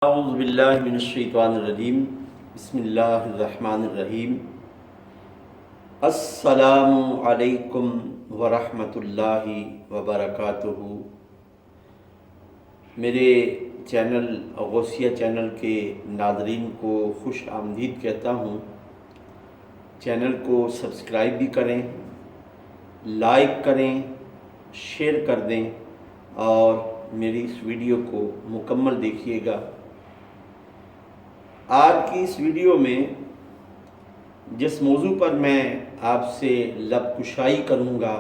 اعوذ باللہ من الشیطان الرجیم بسم اللہ الرحمن الرحیم السلام علیکم ورحمۃ اللہ وبرکاتہ۔ میرے چینل غوثیہ چینل کے ناظرین کو خوش آمدید کہتا ہوں۔ چینل کو سبسکرائب بھی کریں، لائک کریں، شیئر کر دیں اور میری اس ویڈیو کو مکمل دیکھیے گا۔ آج کی اس ویڈیو میں جس موضوع پر میں آپ سے لب کشائی کروں گا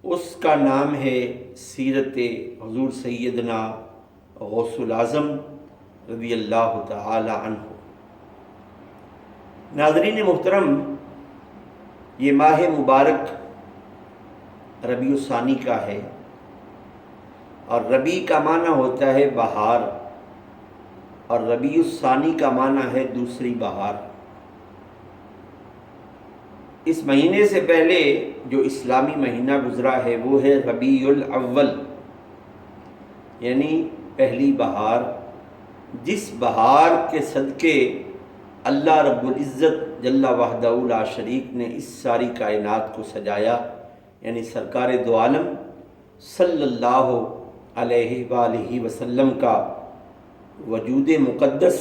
اس کا نام ہے سیرت حضور سیدنا غوث الاعظم رضی اللہ تعالی عنہ۔ ناظرین محترم، یہ ماہ مبارک ربیع الثانی کا ہے اور ربیع کا معنی ہوتا ہے بہار اور ربیع الثانی کا معنی ہے دوسری بہار۔ اس مہینے سے پہلے جو اسلامی مہینہ گزرا ہے وہ ہے ربیع الاول، یعنی پہلی بہار، جس بہار کے صدقے اللہ رب العزت جل وحدہ لا شریک نے اس ساری کائنات کو سجایا، یعنی سرکار دو عالم صلی اللہ علیہ وآلہ وسلم کا وجود مقدس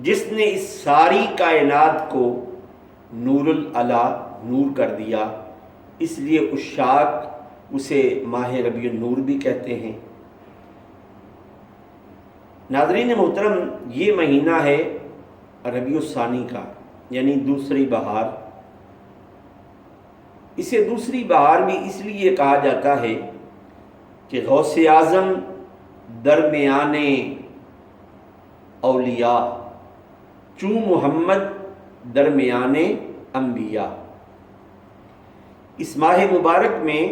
جس نے اس ساری کائنات کو نور العلا نور کر دیا، اس لیے عشاق اسے ماہ ربیع النور بھی کہتے ہیں۔ ناظرین محترم، یہ مہینہ ہے ربیع الثانی کا، یعنی دوسری بہار۔ اسے دوسری بہار بھی اس لیے کہا جاتا ہے کہ غوث اعظم درمیان اولیاء، چوں محمد درمیان انبیاء۔ اس ماہ مبارک میں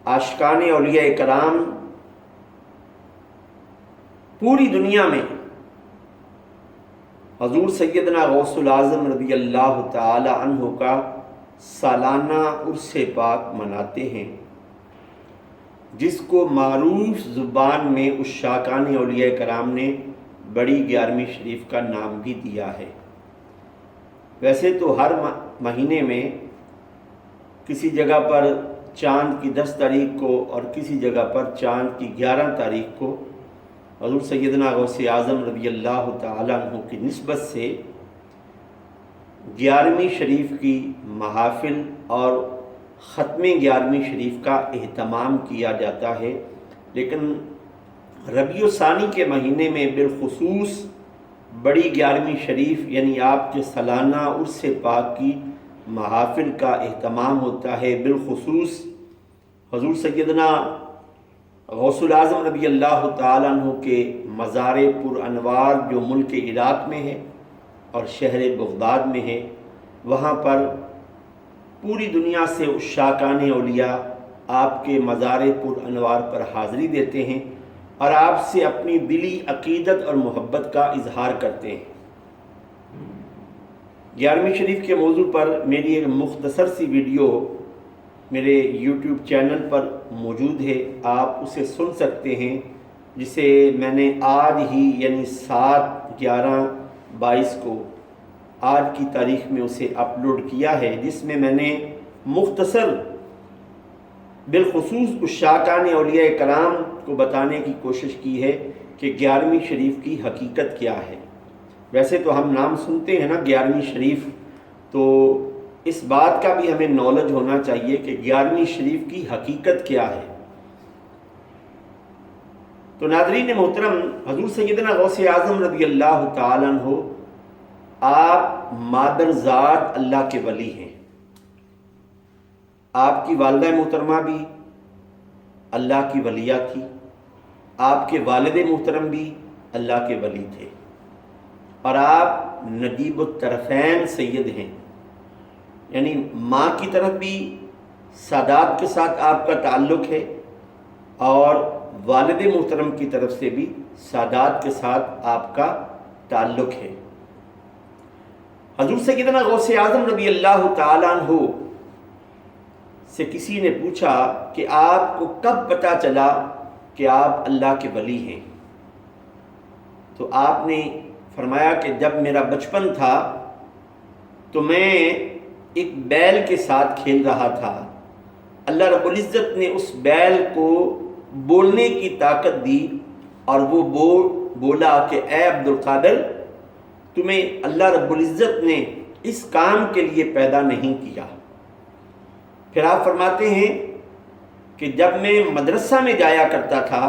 عاشقان اولیاء کرام پوری دنیا میں حضور سیدنا غوث الاعظم رضی اللہ تعالی عنہ کا سالانہ عرس پاک مناتے ہیں، جس کو معروف زبان میں عشاقان اولیاء کرام نے بڑی 11ویں شریف کا نام بھی دیا ہے۔ ویسے تو ہر مہینے میں کسی جگہ پر چاند کی 10 تاریخ کو اور کسی جگہ پر چاند کی 11 تاریخ کو حضور سیدنا غوث اعظم رضی اللہ تعالی عنہ کی نسبت سے 11ویں شریف کی محافل اور ختم 11ویں شریف کا اہتمام کیا جاتا ہے، لیکن ربیع الثانی کے مہینے میں بالخصوص بڑی 11ویں شریف یعنی آپ کے سالانہ عرس پاک کی محافل کا اہتمام ہوتا ہے۔ بالخصوص حضور سیدنا غوث الاعظم رضی اللہ تعالیٰ عنہ کے مزار پر انوار جو ملک عراق میں ہے اور شہر بغداد میں ہے، وہاں پر پوری دنیا سے عشاقان اولیاء آپ کے مزار پر انوار پر حاضری دیتے ہیں اور آپ سے اپنی دلی عقیدت اور محبت کا اظہار کرتے ہیں۔ 11ویں شریف کے موضوع پر میری ایک مختصر سی ویڈیو میرے یوٹیوب چینل پر موجود ہے، آپ اسے سن سکتے ہیں، جسے میں نے آج ہی یعنی 7/11/22 کو آج کی تاریخ میں اسے اپلوڈ کیا ہے، جس میں میں نے مختصر بالخصوص عشاقان اولیاء کرام کو بتانے کی کوشش کی ہے کہ 11ویں شریف کی حقیقت کیا ہے۔ ویسے تو ہم نام سنتے ہیں نا 11ویں شریف، تو اس بات کا بھی ہمیں نالج ہونا چاہیے کہ 11ویں شریف کی حقیقت کیا ہے۔ تو ناظرین محترم، حضور سیدنا غوث اعظم رضی اللہ تعالیٰ عنہ آپ مادر ذات اللہ کے ولی ہیں۔ آپ کی والدہ محترمہ بھی اللہ کی ولیہ تھی، آپ کے والد محترم بھی اللہ کے ولی تھے، اور آپ نجیب الطرفین سید ہیں، یعنی ماں کی طرف بھی سادات کے ساتھ آپ کا تعلق ہے اور والد محترم کی طرف سے بھی سادات کے ساتھ آپ کا تعلق ہے۔ حضور سیدنا غوث اعظم رضی اللہ تعالیٰ عنہ سے کسی نے پوچھا کہ آپ کو کب پتہ چلا کہ آپ اللہ کے ولی ہیں۔ تو آپ نے فرمایا کہ جب میرا بچپن تھا تو میں ایک بیل کے ساتھ کھیل رہا تھا، اللہ رب العزت نے اس بیل کو بولنے کی طاقت دی اور وہ بولا کہ اے عبد القادر، تمہیں اللہ رب العزت نے اس کام کے لیے پیدا نہیں کیا۔ پھر آپ فرماتے ہیں کہ جب میں مدرسہ میں جایا کرتا تھا،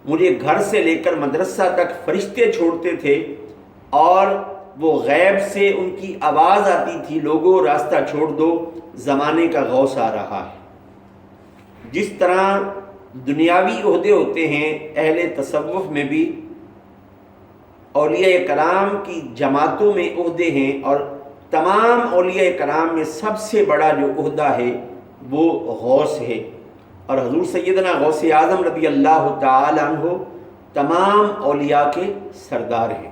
مجھے گھر سے لے کر مدرسہ تک فرشتے چھوڑتے تھے اور وہ غیب سے ان کی آواز آتی تھی، لوگوں راستہ چھوڑ دو، زمانے کا غوث آ رہا ہے۔ جس طرح دنیاوی عہدے ہوتے ہیں، اہل تصوف میں بھی اولیاء کرام کی جماعتوں میں عہدے ہیں، اور تمام اولیاء کرام میں سب سے بڑا جو عہدہ ہے وہ غوث ہے، اور حضور سیدنا غوث اعظم رضی اللہ تعالی عنہ تمام اولیاء کے سردار ہیں۔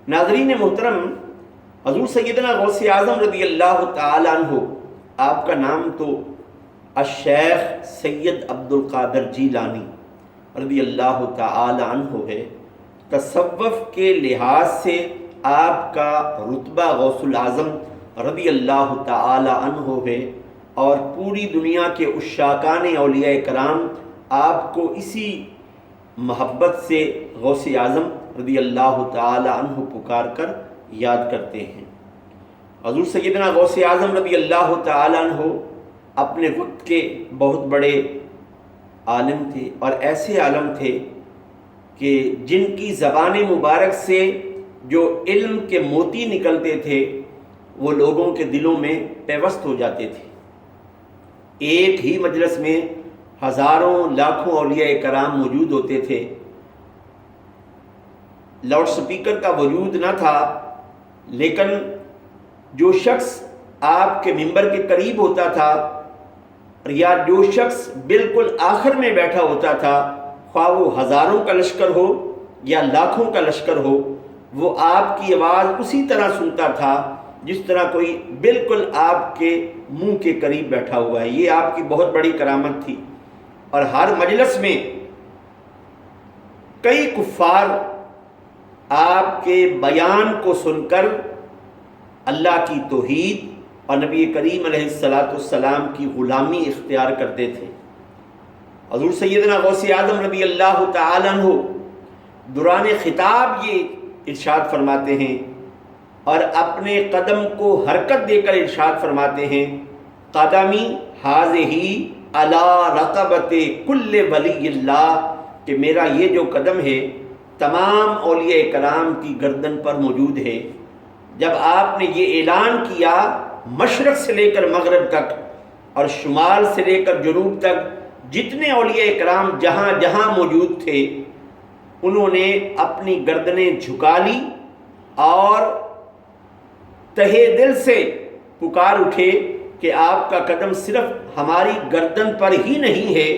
ناظرین محترم، حضور سیدنا غوث اعظم رضی اللہ تعالی عنہ، آپ کا نام تو الشیخ سید عبد القادر جیلانی رضی اللہ تعالی عنہ ہے۔ تصوف کے لحاظ سے آپ کا رتبہ غوث الاعظم رضی اللہ تعالی عنہ ہے، اور پوری دنیا کے عشاقان اولیاء کرام آپ کو اسی محبت سے غوث اعظم رضی اللہ تعالی عنہ پکار کر یاد کرتے ہیں۔ حضور سیدنا غوث اعظم رضی اللہ تعالی عنہ اپنے وقت کے بہت بڑے عالم تھے، اور ایسے عالم تھے کہ جن کی زبان مبارک سے جو علم کے موتی نکلتے تھے وہ لوگوں کے دلوں میں پیوست ہو جاتے تھے۔ ایک ہی مجلس میں ہزاروں لاکھوں اولیاء کرام موجود ہوتے تھے، لاؤڈ سپیکر کا وجود نہ تھا، لیکن جو شخص آپ کے ممبر کے قریب ہوتا تھا یا جو شخص بالکل آخر میں بیٹھا ہوتا تھا، خواہ وہ ہزاروں کا لشکر ہو یا لاکھوں کا لشکر ہو، وہ آپ کی آواز اسی طرح سنتا تھا جس طرح کوئی بالکل آپ کے منہ کے قریب بیٹھا ہوا ہے۔ یہ آپ کی بہت بڑی کرامت تھی، اور ہر مجلس میں کئی کفار آپ کے بیان کو سن کر اللہ کی توحید اور نبی کریم علیہ السلام کی غلامی اختیار کرتے تھے۔ حضور سیدنا غوث اعظم رضی اللہ تعالی عنہ دوران خطاب یہ ارشاد فرماتے ہیں، اور اپنے قدم کو حرکت دے کر ارشاد فرماتے ہیں، قدمی حاذہی علی رقبۃ کل ولی اللہ، کہ میرا یہ جو قدم ہے تمام اولیاء کرام کی گردن پر موجود ہے۔ جب آپ نے یہ اعلان کیا، مشرق سے لے کر مغرب تک اور شمال سے لے کر جنوب تک جتنے اولیاء کرام جہاں جہاں موجود تھے، انہوں نے اپنی گردنیں جھکا لی اور تہے دل سے پکار اٹھے کہ آپ کا قدم صرف ہماری گردن پر ہی نہیں ہے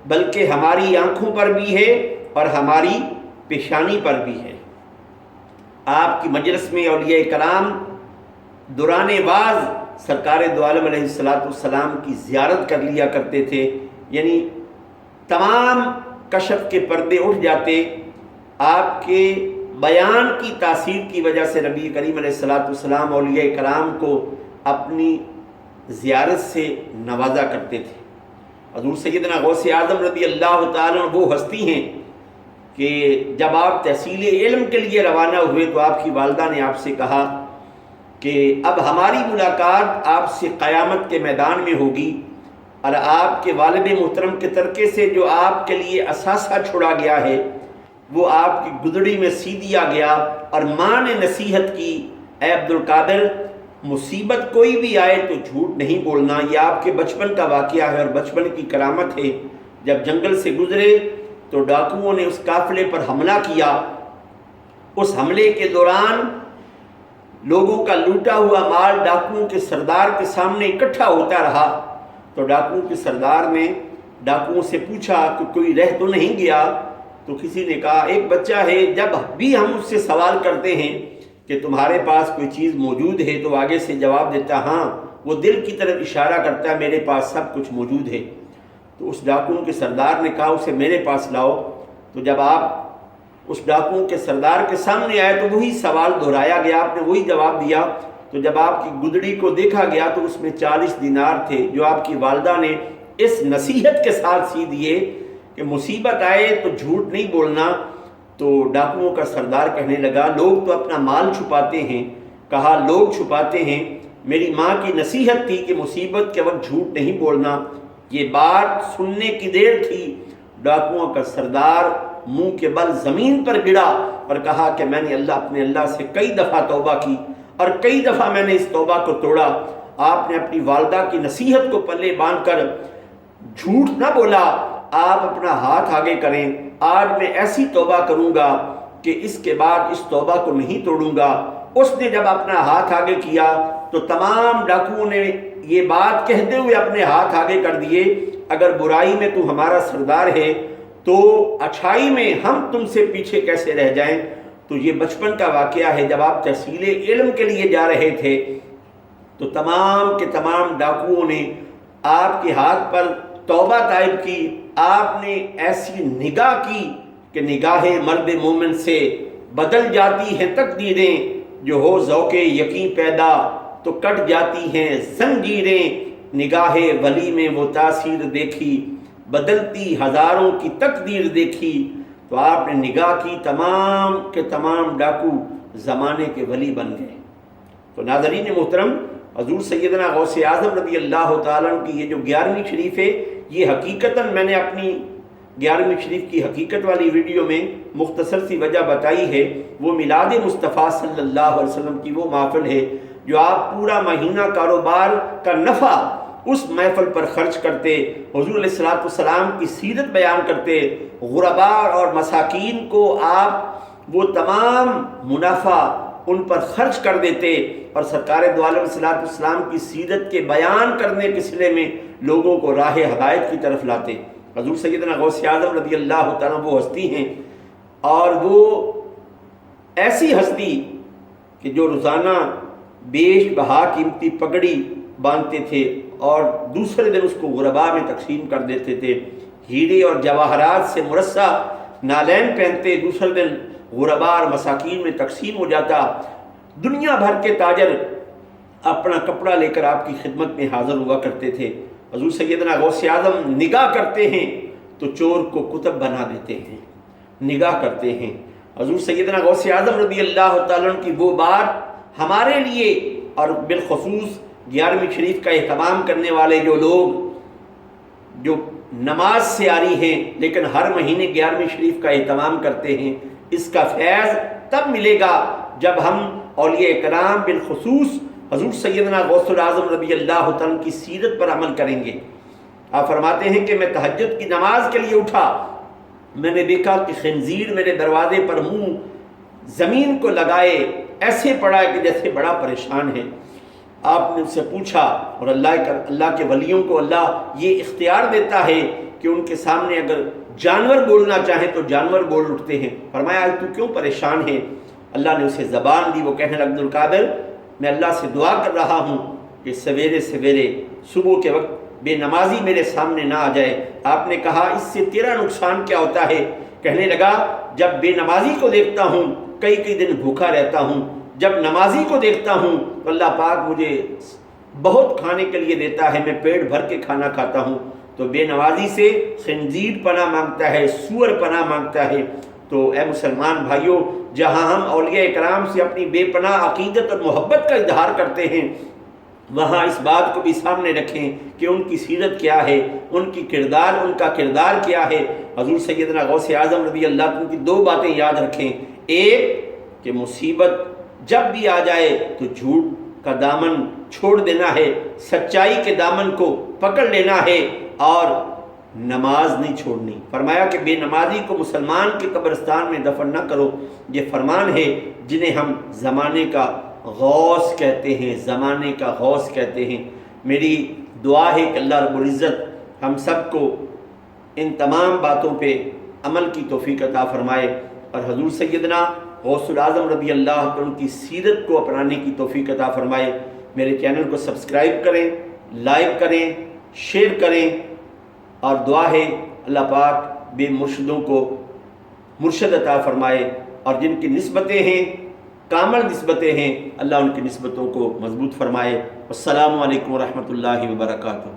بلکہ ہماری آنکھوں پر بھی ہے اور ہماری پیشانی پر بھی ہے۔ آپ کی مجلس میں اولیاء کرام دوران بعض سرکار دو عالم علیہ السلام کی زیارت کر لیا کرتے تھے، یعنی تمام کشف کے پردے اٹھ جاتے۔ آپ کے بیان کی تاثیر کی وجہ سے نبی کریم علیہ السلام اولیاء کرام کو اپنی زیارت سے نوازا کرتے تھے۔ حضور سیدنا غوث اعظم رضی اللہ تعالیٰ عنہ وہ ہستی ہیں کہ جب آپ تحصیل علم کے لیے روانہ ہوئے تو آپ کی والدہ نے آپ سے کہا کہ اب ہماری ملاقات آپ سے قیامت کے میدان میں ہوگی، اور آپ کے والد محترم کے ترکے سے جو آپ کے لیے اثاثہ چھوڑا گیا ہے وہ آپ کی گدڑی میں سی دیا گیا، اور ماں نے نصیحت کی، اے عبد القادر، مصیبت کوئی بھی آئے تو جھوٹ نہیں بولنا۔ یہ آپ کے بچپن کا واقعہ ہے اور بچپن کی کرامت ہے۔ جب جنگل سے گزرے تو ڈاکوؤں نے اس قافلے پر حملہ کیا، اس حملے کے دوران لوگوں کا لوٹا ہوا مال ڈاکوؤں کے سردار کے سامنے اکٹھا ہوتا رہا، تو ڈاکوؤں کے سردار نے ڈاکوؤں سے پوچھا کہ کوئی رہ تو نہیں گیا؟ تو کسی نے کہا ایک بچہ ہے، جب بھی ہم اس سے سوال کرتے ہیں کہ تمہارے پاس کوئی چیز موجود ہے تو آگے سے جواب دیتا ہاں، وہ دل کی طرف اشارہ کرتا ہے میرے پاس سب کچھ موجود ہے۔ تو اس ڈاکوؤں کے سردار نے کہا اسے میرے پاس لاؤ۔ تو جب آپ اس ڈاکوؤں کے سردار کے سامنے آئے تو وہی سوال دہرایا گیا، آپ نے وہی جواب دیا۔ تو جب آپ کی گدڑی کو دیکھا گیا تو اس میں 40 دینار تھے جو آپ کی والدہ نے اس نصیحت کے ساتھ سی دیے کہ مصیبت آئے تو جھوٹ نہیں بولنا۔ تو ڈاکوؤں کا سردار کہنے لگا لوگ تو اپنا مال چھپاتے ہیں۔ کہا لوگ چھپاتے ہیں، میری ماں کی نصیحت تھی کہ مصیبت کے وقت جھوٹ نہیں بولنا۔ یہ بات سننے کی دیر تھی، ڈاکوؤں کا سردار منہ کے بل زمین پر گرا اور کہا کہ میں نے اپنے اللہ سے کئی دفعہ توبہ کی اور کئی دفعہ میں نے اس توبہ کو توڑا۔ آپ نے اپنی والدہ کی نصیحت کو پلے باندھ کر جھوٹ نہ بولا، آپ اپنا ہاتھ آگے کریں۔ آج میں ایسی توبہ کروں گا کہ اس کے بعد اس توبہ کو نہیں توڑوں گا۔ اس نے جب اپنا ہاتھ آگے کیا تو تمام ڈاکوؤں نے یہ بات کہتے ہوئے اپنے ہاتھ آگے کر دیے، اگر برائی میں تو ہمارا سردار ہے تو اچھائی میں ہم تم سے پیچھے کیسے رہ جائیں۔ تو یہ بچپن کا واقعہ ہے، جب آپ تحصیل علم کے لیے جا رہے تھے تو تمام کے تمام ڈاکوؤں نے آپ کے ہاتھ پر توبہ طائب کی۔ آپ نے ایسی نگاہ کی کہ نگاہ مرد مومن سے بدل جاتی ہیں تقدیریں، جو ہو ذوق یقین پیدا تو کٹ جاتی ہیں زنجیریں۔ نگاہ ولی میں وہ تاثیر دیکھی، بدلتی ہزاروں کی تقدیر دیکھی۔ تو آپ نے نگاہ کی، تمام کے تمام ڈاکو زمانے کے ولی بن گئے۔ تو ناظرین محترم، حضور سیدنا غوث اعظم رضی اللہ تعالیٰ عنہ کی یہ جو 11ویں شریف ہے، یہ حقیقتاً میں نے اپنی 11ویں شریف کی حقیقت والی ویڈیو میں مختصر سی وجہ بتائی ہے۔ وہ میلاد مصطفیٰ صلی اللہ علیہ وسلم کی وہ محفل ہے جو آپ پورا مہینہ کاروبار کا نفع اس محفل پر خرچ کرتے، حضور علیہ السلام کی سیرت بیان کرتے، غرباء اور مساکین کو آپ وہ تمام منافع ان پر خرچ کر دیتے اور سرکار دو عالم صلی اللہ علیہ وسلم کی سیرت کے بیان کرنے کے سلسلے میں لوگوں کو راہ ہدایت کی طرف لاتے۔ حضور سیدنا غوث اعظم رضی اللہ تعالیٰ وہ ہستی ہیں، اور وہ ایسی ہستی کہ جو روزانہ بیش بہا قیمتی پگڑی باندھتے تھے اور دوسرے دن اس کو غرباء میں تقسیم کر دیتے تھے۔ ہیرے اور جواہرات سے مرصع نالین پہنتے، دوسرے دن غرباء اور مساکین میں تقسیم ہو جاتا۔ دنیا بھر کے تاجر اپنا کپڑا لے کر آپ کی خدمت میں حاضر ہوا کرتے تھے۔ حضور سیدنا غوث اعظم نگاہ کرتے ہیں تو چور کو کتب بنا دیتے ہیں، نگاہ کرتے ہیں۔ حضور سیدنا غوث اعظم رضی اللہ تعالیٰ عنہ کی وہ بات ہمارے لیے، اور بالخصوص 11ویں شریف کا اہتمام کرنے والے جو لوگ جو نماز سے آری ہیں لیکن ہر مہینے 11ویں شریف کا اہتمام کرتے ہیں، اس کا فیض تب ملے گا جب ہم اولیاء کرام بالخصوص حضور سیدنا غوث الاعظم رضی اللہ تعالیٰ کی سیرت پر عمل کریں گے۔ آپ فرماتے ہیں کہ میں تہجد کی نماز کے لیے اٹھا، میں نے دیکھا کہ خنزیر میرے دروازے پر منہ زمین کو لگائے ایسے پڑا کہ جیسے بڑا پریشان ہے۔ آپ نے اس سے پوچھا، اور اللہ کے ولیوں کو اللہ یہ اختیار دیتا ہے کہ ان کے سامنے اگر جانور بولنا چاہیں تو جانور بول اٹھتے ہیں۔ فرمایا تو کیوں پریشان ہے؟ اللہ نے اسے زبان دی، وہ کہنے لگا عبد القادر میں اللہ سے دعا کر رہا ہوں کہ سویرے سویرے صبح کے وقت بے نمازی میرے سامنے نہ آ جائے۔ آپ نے کہا اس سے تیرا نقصان کیا ہوتا ہے؟ کہنے لگا جب بے نمازی کو دیکھتا ہوں کئی دن بھوکا رہتا ہوں، جب نمازی کو دیکھتا ہوں تو اللہ پاک مجھے بہت کھانے کے لیے دیتا ہے، میں پیٹ بھر کے کھانا کھاتا ہوں۔ تو بے نمازی سے خنزیر پناہ مانگتا ہے، سور پناہ مانگتا ہے۔ تو اے مسلمان بھائیوں، جہاں ہم اولیاء کرام سے اپنی بے پناہ عقیدت اور محبت کا اظہار کرتے ہیں، وہاں اس بات کو بھی سامنے رکھیں کہ ان کی سیرت کیا ہے، ان کا کردار کیا ہے۔ حضور سیدنا غوث اعظم رضی اللہ عنہ کی دو باتیں یاد رکھیں، ایک کہ مصیبت جب بھی آ جائے تو جھوٹ کا دامن چھوڑ دینا ہے، سچائی کے دامن کو پکڑ لینا ہے اور نماز نہیں چھوڑنی۔ فرمایا کہ بے نمازی کو مسلمان کے قبرستان میں دفن نہ کرو۔ یہ فرمان ہے جنہیں ہم زمانے کا غوث کہتے ہیں، زمانے کا غوث کہتے ہیں۔ میری دعا ہے کہ اللہ رب العزت ہم سب کو ان تمام باتوں پہ عمل کی توفیق عطا فرمائے اور حضور سیدنا غوث الاعظم رضی اللہ عنہ کی سیرت کو اپنانے کی توفیق عطا فرمائے۔ میرے چینل کو سبسکرائب کریں، لائک کریں، شیئر کریں اور دعا ہے اللہ پاک بے مرشدوں کو مرشد عطا فرمائے، اور جن کی نسبتیں ہیں کامل نسبتیں ہیں اللہ ان کی نسبتوں کو مضبوط فرمائے۔ السلام علیکم ورحمۃ اللہ وبرکاتہ۔